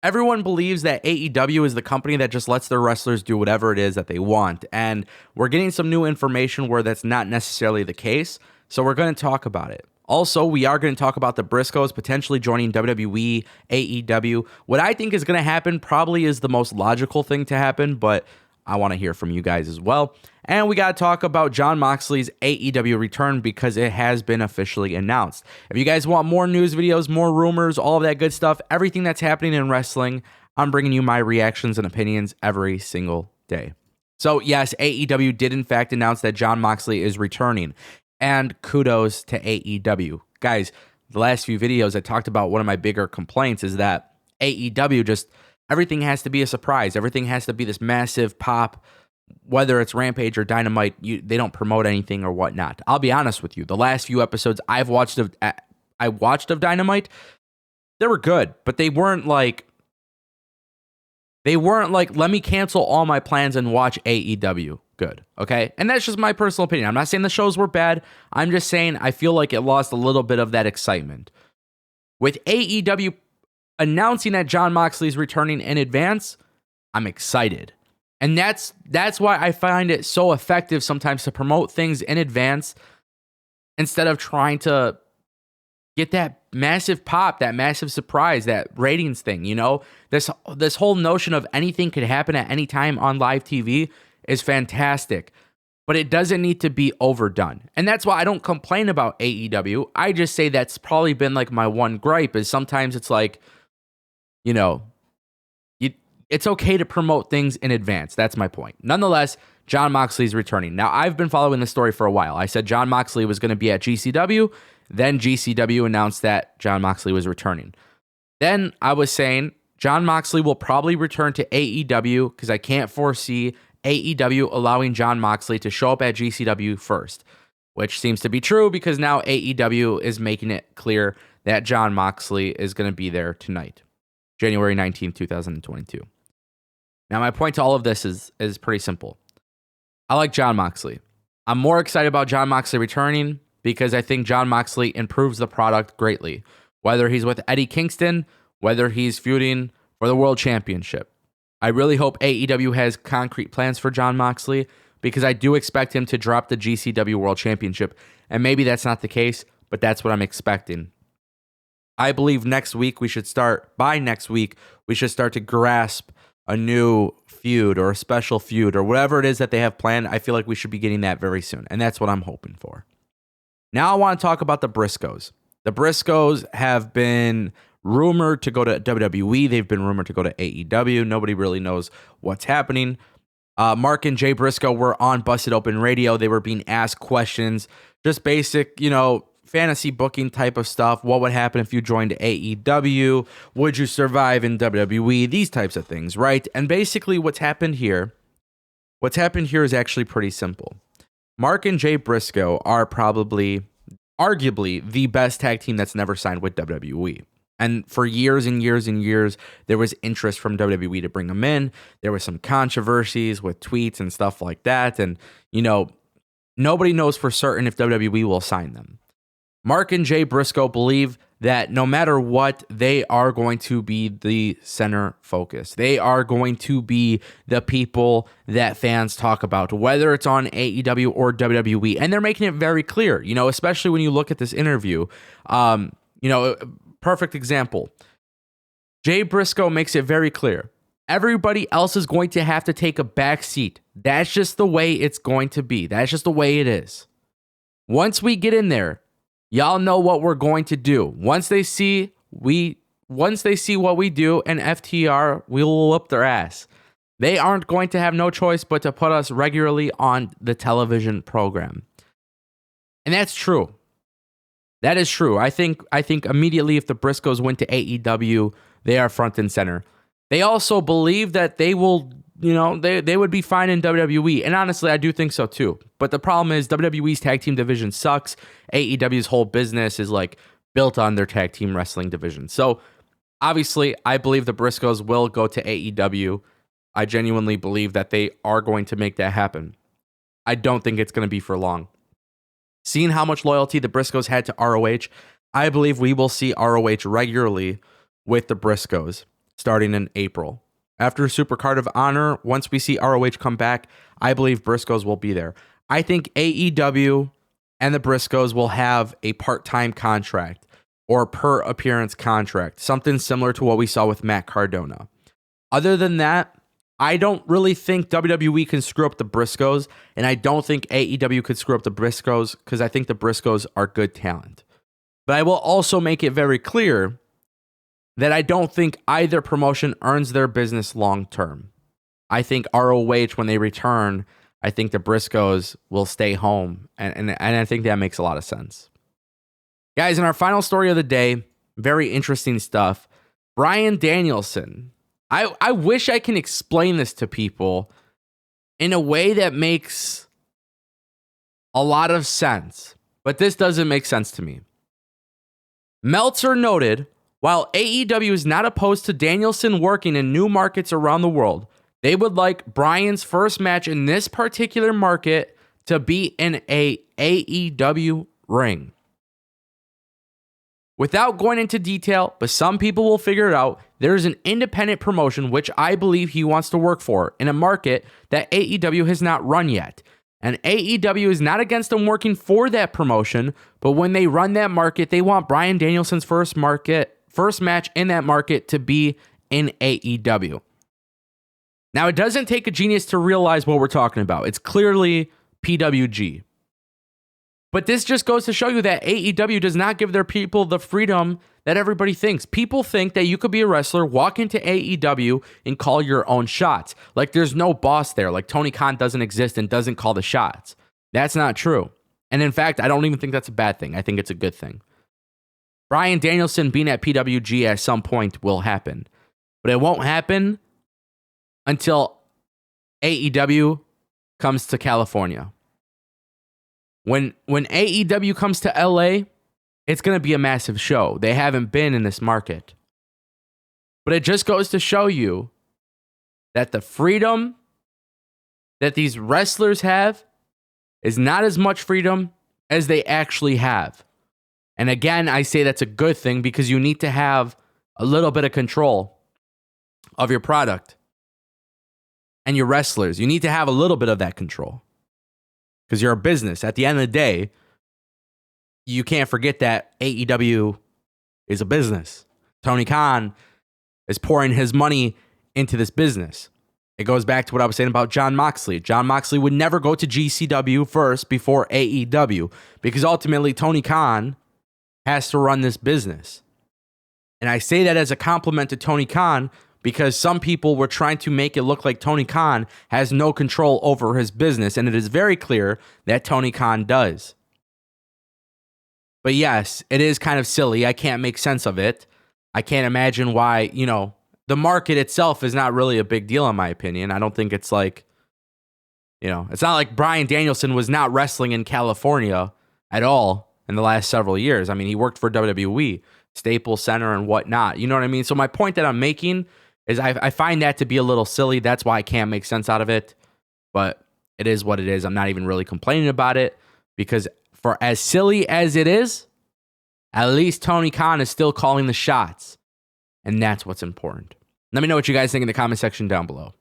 everyone believes that AEW is the company that just lets their wrestlers do whatever it is that they want. And we're getting some new information where that's not necessarily the case. So we're going to talk about it. Also, we are going to talk about the Briscoes potentially joining WWE, AEW. What I think is going to happen probably is the most logical thing to happen, but I want to hear from you guys as well. And we got to talk about Jon Moxley's AEW return because it has been officially announced. If you guys want more news videos, more rumors, all of that good stuff, everything that's happening in wrestling, I'm bringing you my reactions and opinions every single day. So yes, AEW did in fact announce that Jon Moxley is returning. And kudos to AEW. Guys, the last few videos I talked about one of my bigger complaints is that AEW just, everything has to be a surprise. Everything has to be this massive pop, whether it's Rampage or Dynamite, they don't promote anything or whatnot. I'll be honest with you. The last few episodes I watched of Dynamite, they were good, but they weren't like, let me cancel all my plans and watch AEW. Good. Okay. And that's just my personal opinion. I'm not saying the shows were bad. I'm just saying I feel like it lost a little bit of that excitement. With AEW announcing that Jon Moxley's returning in advance, I'm excited. And that's why I find it so effective sometimes to promote things in advance instead of trying to get that massive pop, that massive surprise, that ratings thing, you know? This whole notion of anything could happen at any time on live TV is fantastic, but it doesn't need to be overdone. And that's why I don't complain about AEW. I just say that's probably been like my one gripe is sometimes it's like, you know, it's okay to promote things in advance. That's my point. Nonetheless, Jon Moxley's returning. Now, I've been following this story for a while. I said Jon Moxley was going to be at GCW. Then GCW announced that Jon Moxley was returning. Then I was saying Jon Moxley will probably return to AEW because I can't foresee AEW allowing Jon Moxley to show up at GCW first, which seems to be true because now AEW is making it clear that Jon Moxley is going to be there tonight, January 19th, 2022. Now, my point to all of this is pretty simple. I like Jon Moxley. I'm more excited about Jon Moxley returning because I think Jon Moxley improves the product greatly, whether he's with Eddie Kingston, whether he's feuding for the World Championship. I really hope AEW has concrete plans for Jon Moxley because I do expect him to drop the GCW World Championship. And maybe that's not the case, but that's what I'm expecting. I believe by next week, we should start to grasp a new feud or a special feud or whatever it is that they have planned. I feel like we should be getting that very soon. And that's what I'm hoping for. Now I want to talk about the Briscoes. The Briscoes have been rumored to go to WWE. They've been rumored to go to AEW. Nobody really knows what's happening. Mark and Jay Briscoe were on Busted Open Radio. They were being asked questions, just basic, fantasy booking type of stuff. What would happen if you joined AEW? Would you survive in WWE? These types of things, right? And basically what's happened here is actually pretty simple. Mark and Jay Briscoe are probably, arguably, the best tag team that's never signed with WWE. And for years and years and years, there was interest from WWE to bring them in. There was some controversies with tweets and stuff like that. And, nobody knows for certain if WWE will sign them. Mark and Jay Briscoe believe that no matter what, they are going to be the center focus. They are going to be the people that fans talk about, whether it's on AEW or WWE. And they're making it very clear, especially when you look at this interview. Perfect example. Jay Briscoe makes it very clear. Everybody else is going to have to take a back seat. That's just the way it's going to be. That's just the way it is. Once we get in there, y'all know what we're going to do. Once they see what we do and FTR, we will whoop their ass. They aren't going to have no choice but to put us regularly on the television program. And that's true. That is true. I think immediately if the Briscoes went to AEW, they are front and center. They also believe that they will, they would be fine in WWE. And honestly, I do think so too. But the problem is WWE's tag team division sucks. AEW's whole business is built on their tag team wrestling division. So obviously, I believe the Briscoes will go to AEW. I genuinely believe that they are going to make that happen. I don't think it's going to be for long. Seeing how much loyalty the Briscoes had to ROH, I believe we will see ROH regularly with the Briscoes. starting in April. After Supercard of Honor, once we see ROH come back, I believe Briscoes will be there. I think AEW and the Briscoes will have a part-time contract or per appearance contract, something similar to what we saw with Matt Cardona. Other than that, I don't really think WWE can screw up the Briscoes, and I don't think AEW could screw up the Briscoes because I think the Briscoes are good talent. But I will also make it very clear that I don't think either promotion earns their business long term. I think ROH, when they return, I think the Briscoes will stay home, and I think that makes a lot of sense. Guys, in our final story of the day, very interesting stuff. Bryan Danielson. I wish I can explain this to people in a way that makes a lot of sense, but this doesn't make sense to me. Meltzer noted, while AEW is not opposed to Danielson working in new markets around the world, they would like Bryan's first match in this particular market to be in a AEW ring. Without going into detail, but some people will figure it out, there's an independent promotion which I believe he wants to work for in a market that AEW has not run yet. And AEW is not against him working for that promotion, but when they run that market, they want Bryan Danielson's first match in that market to be in AEW. Now, it doesn't take a genius to realize what we're talking about. It's clearly PWG. But this just goes to show you that AEW does not give their people the freedom that everybody thinks. People think that you could be a wrestler, walk into AEW, and call your own shots. Like there's no boss there. Like Tony Khan doesn't exist and doesn't call the shots. That's not true. And in fact, I don't even think that's a bad thing. I think it's a good thing. Bryan Danielson being at PWG at some point will happen. But it won't happen until AEW comes to California. When AEW comes to LA, it's going to be a massive show. They haven't been in this market. But it just goes to show you that the freedom that these wrestlers have is not as much freedom as they actually have. And again, I say that's a good thing because you need to have a little bit of control of your product and your wrestlers. You need to have a little bit of that control. Because you're a business. At the end of the day, you can't forget that AEW is a business. Tony Khan is pouring his money into this business. It goes back to what I was saying about Jon Moxley. Jon Moxley would never go to GCW first before AEW because ultimately Tony Khan has to run this business. And I say that as a compliment to Tony Khan because some people were trying to make it look like Tony Khan has no control over his business, and it is very clear that Tony Khan does. But yes, it is kind of silly. I can't make sense of it. I can't imagine why, the market itself is not really a big deal in my opinion. I don't think it's like, it's not like Bryan Danielson was not wrestling in California at all in the last several years. I mean, he worked for WWE, Staples Center and whatnot. You know what I mean? So my point that I'm making is I find that to be a little silly. That's why I can't make sense out of it. But it is what it is. I'm not even really complaining about it because for as silly as it is, at least Tony Khan is still calling the shots. And that's what's important. Let me know what you guys think in the comment section down below.